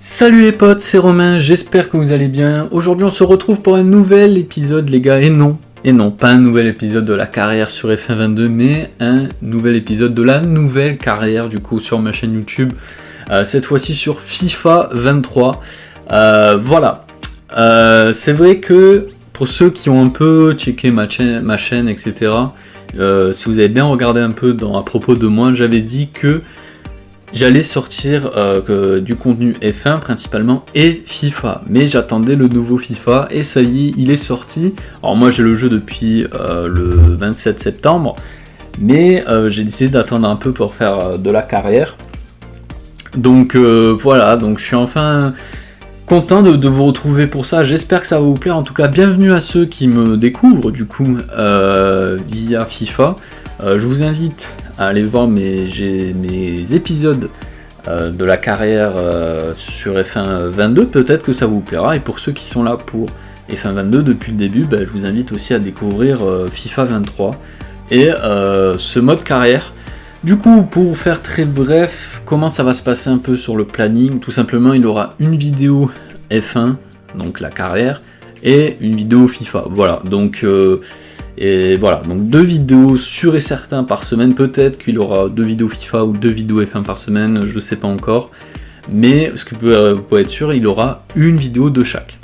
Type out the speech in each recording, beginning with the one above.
Salut les potes, c'est Romain, j'espère que vous allez bien. Aujourd'hui on se retrouve pour un nouvel épisode les gars, et non, pas un nouvel épisode de la carrière sur F1 22, mais un nouvel épisode de la nouvelle carrière du coup sur ma chaîne YouTube, cette fois-ci sur FIFA 23. Voilà, c'est vrai que pour ceux qui ont un peu checké ma chaîne etc., si vous avez bien regardé un peu à propos de moi, j'avais dit que j'allais sortir du contenu F1 principalement et FIFA, mais j'attendais le nouveau FIFA et ça y est, il est sorti. Alors moi j'ai le jeu depuis le 27 septembre, mais j'ai décidé d'attendre un peu pour faire de la carrière. Donc voilà, donc je suis enfin content de vous retrouver pour ça, j'espère que ça va vous plaire. En tout cas, bienvenue à ceux qui me découvrent du coup via FIFA. Je vous invite à aller voir mes épisodes de la carrière sur F1 22, peut-être que ça vous plaira, et pour ceux qui sont là pour F1 22 depuis le début, je vous invite aussi à découvrir FIFA 23 et ce mode carrière. Du coup, pour faire très bref, comment ça va se passer un peu sur le planning? Tout simplement, il y aura une vidéo F1, donc la carrière, et une vidéo FIFA, voilà, donc et voilà, donc 2 vidéos sûres et certains par semaine, peut-être qu'il y aura 2 vidéos FIFA ou 2 vidéos F1 par semaine, je sais pas encore, mais ce que vous pouvez être sûr, il y aura une vidéo de chaque.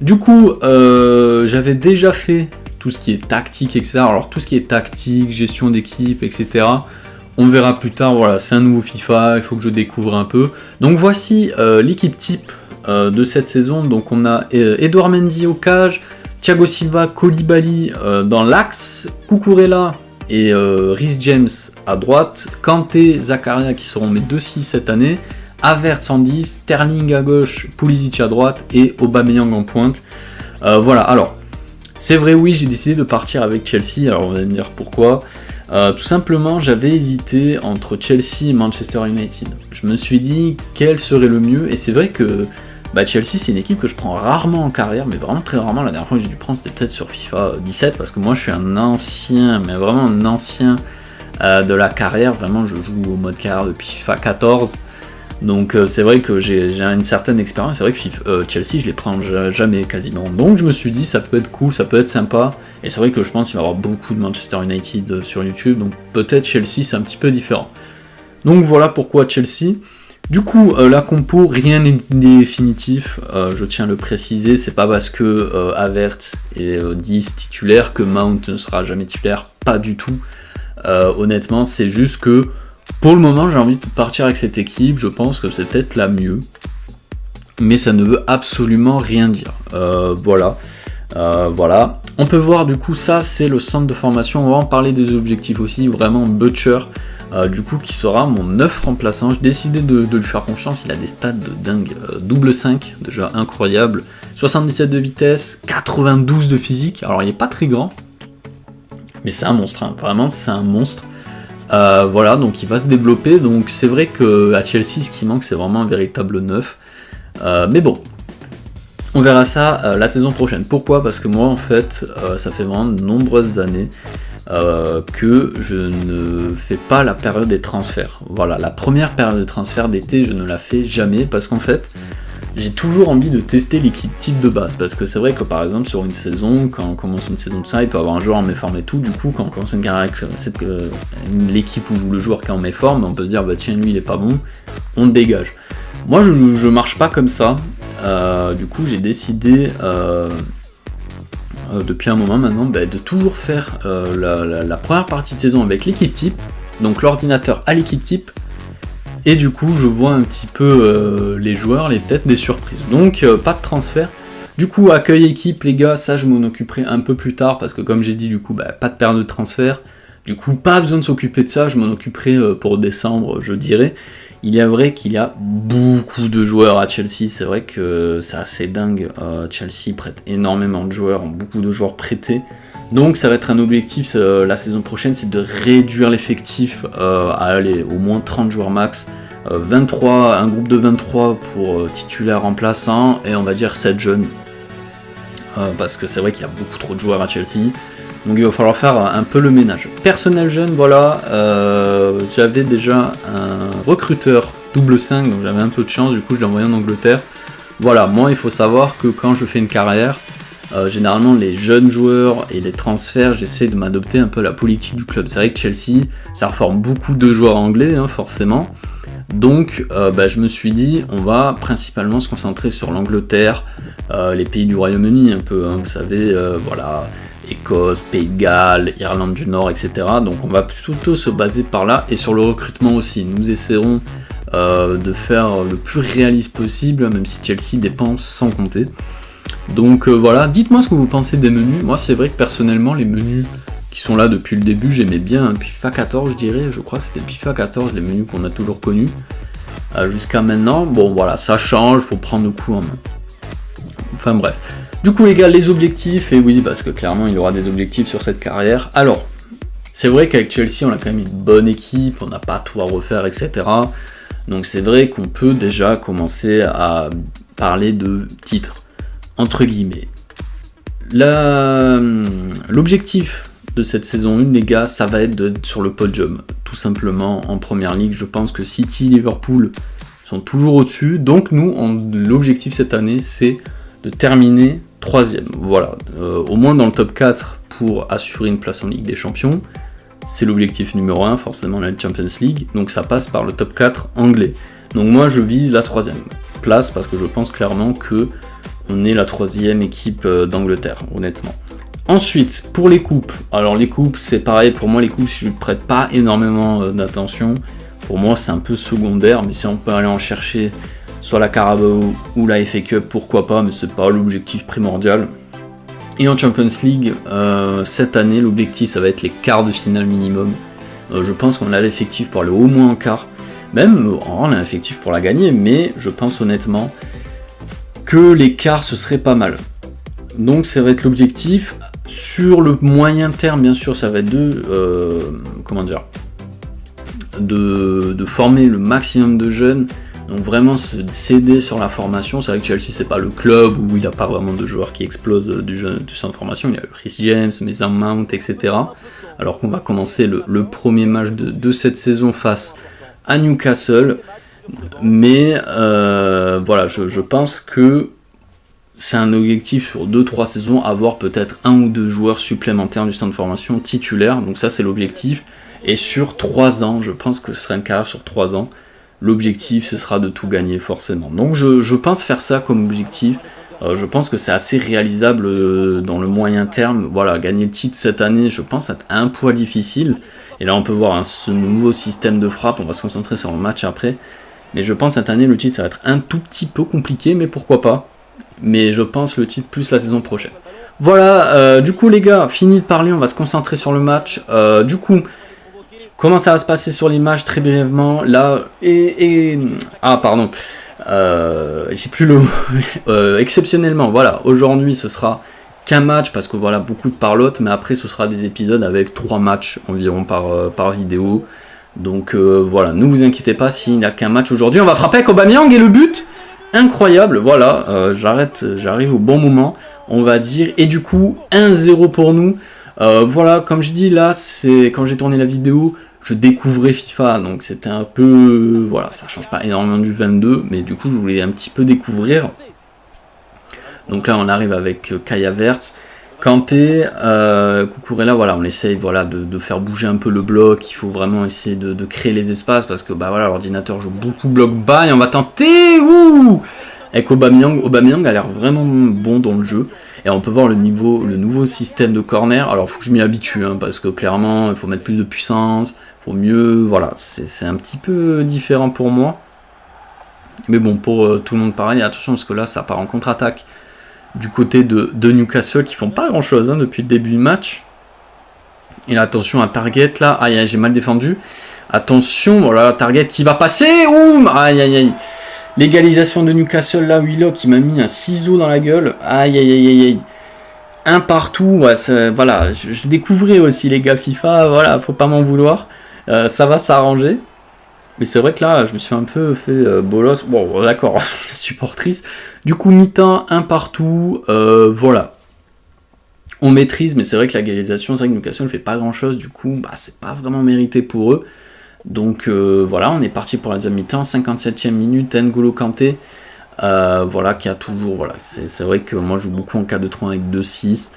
Du coup, j'avais déjà fait tout ce qui est tactique, etc. Alors tout ce qui est tactique, gestion d'équipe, etc., on verra plus tard, voilà, c'est un nouveau FIFA, il faut que je découvre un peu. Donc voici l'équipe type de cette saison. Donc on a Edouard Mendy au cage, Thiago Silva, Koulibaly dans l'axe, Cucurella et Reece James à droite, Kanté, Zakaria qui seront mes 2-6 cette année, Havertz en 10, Sterling à gauche, Pulisic à droite et Aubameyang en pointe. Voilà, alors, c'est vrai, oui, j'ai décidé de partir avec Chelsea, alors on va me dire pourquoi. Tout simplement, j'avais hésité entre Chelsea et Manchester United. Je me suis dit quel serait le mieux, et c'est vrai que Chelsea c'est une équipe que je prends rarement en carrière, mais vraiment très rarement. La dernière fois que j'ai dû prendre c'était peut-être sur FIFA 17, parce que moi je suis un ancien, mais vraiment un ancien de la carrière. Vraiment je joue au mode carrière depuis FIFA 14, donc c'est vrai que j'ai une certaine expérience. C'est vrai que Chelsea je les prends jamais quasiment, donc je me suis dit ça peut être cool, ça peut être sympa, et c'est vrai que je pense qu'il va y avoir beaucoup de Manchester United sur YouTube, donc peut-être Chelsea c'est un petit peu différent. Donc voilà pourquoi Chelsea. Du coup, la compo, rien n'est définitif, je tiens à le préciser, c'est pas parce que Havertz est 10 titulaire que Mount ne sera jamais titulaire, pas du tout. Honnêtement, c'est juste que pour le moment j'ai envie de partir avec cette équipe, je pense que c'est peut-être la mieux, mais ça ne veut absolument rien dire. Voilà. Voilà. On peut voir du coup ça c'est le centre de formation, on va en parler des objectifs aussi, vraiment Butcher. Du coup qui sera mon 9 remplaçant, j'ai décidé de lui faire confiance, il a des stats de dingue, double 5, déjà incroyable, 77 de vitesse, 92 de physique, alors il est pas très grand, mais c'est un monstre, hein. Vraiment c'est un monstre. Voilà, donc il va se développer, donc c'est vrai qu'à Chelsea ce qui manque c'est vraiment un véritable 9, mais bon, on verra ça la saison prochaine. Pourquoi? Parce que moi en fait, ça fait vraiment de nombreuses années que je ne fais pas la période des transferts. Voilà, la première période de transfert d'été, je ne la fais jamais, parce qu'en fait, j'ai toujours envie de tester l'équipe type de base, parce que c'est vrai que par exemple sur une saison, quand on commence une saison de ça, il peut y avoir un joueur en méforme et tout, du coup quand on commence une carrière avec l'équipe où joue le joueur qui est en méforme, on peut se dire bah tiens lui il est pas bon, on le dégage. Moi je marche pas comme ça, du coup j'ai décidé depuis un moment maintenant de toujours faire la première partie de saison avec l'équipe type, donc l'ordinateur à l'équipe type, et du coup je vois un petit peu les joueurs, peut-être des surprises, donc pas de transfert. Du coup accueil équipe les gars, ça je m'en occuperai un peu plus tard, parce que comme j'ai dit du coup pas de période de transfert, du coup pas besoin de s'occuper de ça, je m'en occuperai pour décembre je dirais. Il est vrai qu'il y a beaucoup de joueurs à Chelsea, c'est vrai que c'est assez dingue, Chelsea prête énormément de joueurs, beaucoup de joueurs prêtés, donc ça va être un objectif la saison prochaine, c'est de réduire l'effectif à aller au moins 30 joueurs max, 23, un groupe de 23 pour titulaire remplaçant, et on va dire 7 jeunes, parce que c'est vrai qu'il y a beaucoup trop de joueurs à Chelsea, donc il va falloir faire un peu le ménage. Personnel jeune, voilà, j'avais déjà un recruteur double 5, donc j'avais un peu de chance, du coup je l'ai envoyé en Angleterre. Voilà, moi il faut savoir que quand je fais une carrière, généralement les jeunes joueurs et les transferts, j'essaie de m'adopter un peu à la politique du club. C'est vrai que Chelsea, ça reforme beaucoup de joueurs anglais, hein, forcément. Donc je me suis dit, on va principalement se concentrer sur l'Angleterre, les pays du Royaume-Uni un peu, hein, vous savez, voilà, Écosse, Pays de Galles, Irlande du Nord, etc. Donc on va plutôt se baser par là, et sur le recrutement aussi. Nous essaierons de faire le plus réaliste possible, même si Chelsea dépense sans compter. Donc voilà, dites-moi ce que vous pensez des menus. Moi c'est vrai que personnellement les menus qui sont là depuis le début, j'aimais bien, hein. FIFA 14 je dirais, je crois que c'était FIFA 14 les menus qu'on a toujours connus jusqu'à maintenant. Bon voilà, ça change, faut prendre le coup en main. Enfin bref. Du coup les gars, les objectifs, et oui parce que clairement il y aura des objectifs sur cette carrière. Alors, c'est vrai qu'avec Chelsea on a quand même une bonne équipe, on n'a pas tout à refaire, etc. Donc c'est vrai qu'on peut déjà commencer à parler de titres, entre guillemets. L'objectif de cette saison 1, les gars, ça va être d'être sur le podium, tout simplement en première ligue. Je pense que City, Liverpool sont toujours au-dessus, donc nous, l'objectif cette année, c'est de terminer 3ème. Voilà, au moins dans le top 4 pour assurer une place en Ligue des Champions. C'est l'objectif numéro 1, forcément la Champions League, donc ça passe par le top 4 anglais. Donc moi je vise la 3ème place parce que je pense clairement que on est la 3ème équipe d'Angleterre, honnêtement. Ensuite, pour les coupes, alors les coupes c'est pareil, pour moi les coupes je ne prête pas énormément d'attention, pour moi c'est un peu secondaire, mais si on peut aller en chercher soit la Carabao ou la FA Cup, pourquoi pas, mais c'est pas l'objectif primordial. Et en Champions League, cette année, l'objectif, ça va être les quarts de finale minimum. Je pense qu'on a l'effectif pour aller au moins en quart. Même, on a l'effectif pour la gagner, mais je pense honnêtement que les quarts, ce serait pas mal. Donc, ça va être l'objectif. Sur le moyen terme, bien sûr, ça va être de former le maximum de jeunes. Donc vraiment se céder sur la formation. C'est vrai que Chelsea c'est pas le club où il n'y a pas vraiment de joueurs qui explosent du centre de formation. Il y a Chris James, Mason Mount, etc. Alors qu'on va commencer le premier match de cette saison face à Newcastle. Mais voilà, je pense que c'est un objectif sur 2-3 saisons, avoir peut-être 1 ou 2 joueurs supplémentaires du centre de formation titulaires. Donc ça c'est l'objectif. Et sur 3 ans, je pense que ce sera une carrière sur 3 ans. L'objectif, ce sera de tout gagner, forcément. Donc je pense faire ça comme objectif. Je pense que c'est assez réalisable dans le moyen terme. Voilà, gagner le titre cette année, je pense être un poil difficile. Et là, on peut voir ce nouveau système de frappe. On va se concentrer sur le match après. Mais je pense cette année, le titre, ça va être un tout petit peu compliqué, mais pourquoi pas. Mais je pense le titre plus la saison prochaine. Voilà, du coup, les gars, fini de parler. On va se concentrer sur le match. Du coup... Comment ça va se passer sur l'image très brièvement là ah pardon, j'ai plus le mot. Exceptionnellement, voilà, aujourd'hui ce sera qu'un match parce que voilà beaucoup de parlotte, mais après ce sera des épisodes avec 3 matchs environ par vidéo. Donc voilà, ne vous inquiétez pas s'il n'y a qu'un match aujourd'hui. On va frapper avec Aubameyang et le but incroyable. Voilà, j'arrive au bon moment, on va dire, et du coup 1-0 pour nous. Voilà, comme je dis là, c'est quand j'ai tourné la vidéo, je découvrais FIFA, donc c'était un peu, voilà, ça change pas énormément du 22, mais du coup je voulais un petit peu découvrir. Donc là on arrive avec Kai Havertz, Kanté, Cucurella, voilà, on essaye voilà de faire bouger un peu le bloc. Il faut vraiment essayer de créer les espaces parce que bah voilà, l'ordinateur joue beaucoup bloc bas et on va tenter. Avec Aubameyang a l'air vraiment bon dans le jeu. Et on peut voir le nouveau système de corner. Alors, il faut que je m'y habitue, hein, parce que clairement, il faut mettre plus de puissance. Il faut mieux... Voilà, c'est un petit peu différent pour moi. Mais bon, pour tout le monde pareil. Attention, parce que là, ça part en contre-attaque du côté de Newcastle, qui font pas grand-chose hein, depuis le début du match. Et là, attention à Target, là. Aïe, j'ai mal défendu. Attention, voilà, Target qui va passer. Ouh, aïe. L'égalisation de Newcastle, là, Willock qui m'a mis un ciseau dans la gueule. Aïe. Un partout, ouais, voilà, je découvrais aussi les gars FIFA, voilà, faut pas m'en vouloir. Ça va s'arranger. Mais c'est vrai que là, je me suis un peu fait bolos. Bon, d'accord, supportrice. Du coup, mi-temps, un partout, voilà. On maîtrise, mais c'est vrai que l'égalisation, c'est vrai que Newcastle ne fait pas grand-chose. Du coup, bah, c'est pas vraiment mérité pour eux. Donc voilà, on est parti pour la deuxième mi-temps, 57e minute, N'Golo Kanté, voilà, qui a toujours, voilà, c'est vrai que moi je joue beaucoup en 4-2-3 avec 2-6,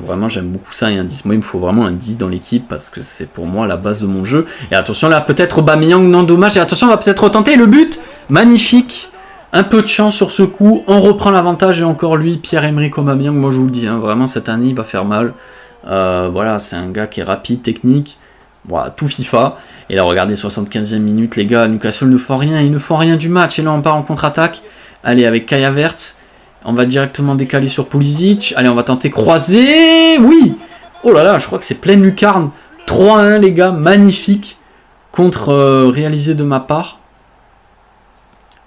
vraiment j'aime beaucoup ça, et un 10, moi il me faut vraiment un 10 dans l'équipe, parce que c'est pour moi la base de mon jeu, et attention là, peut-être Aubameyang, non dommage, et attention on va peut-être retenter, le but, magnifique, un peu de chance sur ce coup, on reprend l'avantage, et encore lui, Pierre-Emerick Aubameyang, moi je vous le dis, hein, vraiment cette année il va faire mal, voilà, c'est un gars qui est rapide, technique, voilà, tout FIFA. Et là, regardez, 75e minute, les gars, Newcastle ne font rien, ils ne font rien du match. Et là, on part en contre-attaque. Allez, avec Kai Havertz, on va directement décaler sur Pulisic. Allez, on va tenter croiser. Oui! Oh là là, je crois que c'est pleine lucarne. 3-1, les gars, magnifique. Contre réalisé de ma part.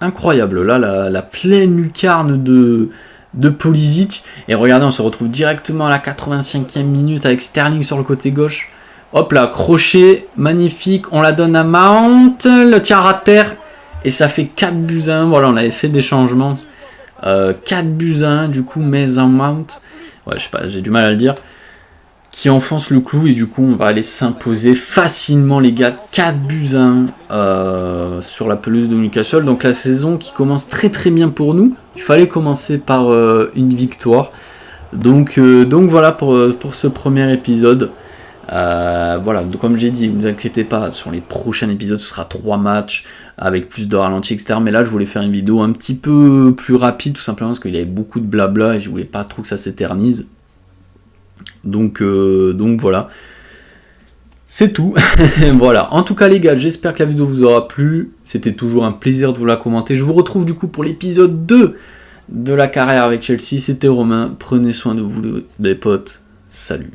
Incroyable, là, la pleine lucarne de Pulisic. Et regardez, on se retrouve directement à la 85e minute avec Sterling sur le côté gauche. Hop là, crochet, magnifique, on la donne à Mount, le tir à terre, et ça fait 4-1, voilà, on avait fait des changements, 4-1, du coup, Mason Mount, ouais, je sais pas, j'ai du mal à le dire, qui enfonce le clou, et du coup, on va aller s'imposer facilement, les gars, 4-1 sur la pelouse de Newcastle, donc la saison qui commence très très bien pour nous, il fallait commencer par une victoire, donc voilà pour ce premier épisode. Voilà, donc comme j'ai dit, ne vous inquiétez pas, sur les prochains épisodes ce sera 3 matchs avec plus de ralenti, etc. Mais là je voulais faire une vidéo un petit peu plus rapide, tout simplement parce qu'il y avait beaucoup de blabla et je voulais pas trop que ça s'éternise. Donc voilà, c'est tout. Voilà, en tout cas les gars, j'espère que la vidéo vous aura plu, c'était toujours un plaisir de vous la commenter. Je vous retrouve du coup pour l'épisode 2 de la carrière avec Chelsea, c'était Romain, prenez soin de vous les potes, salut.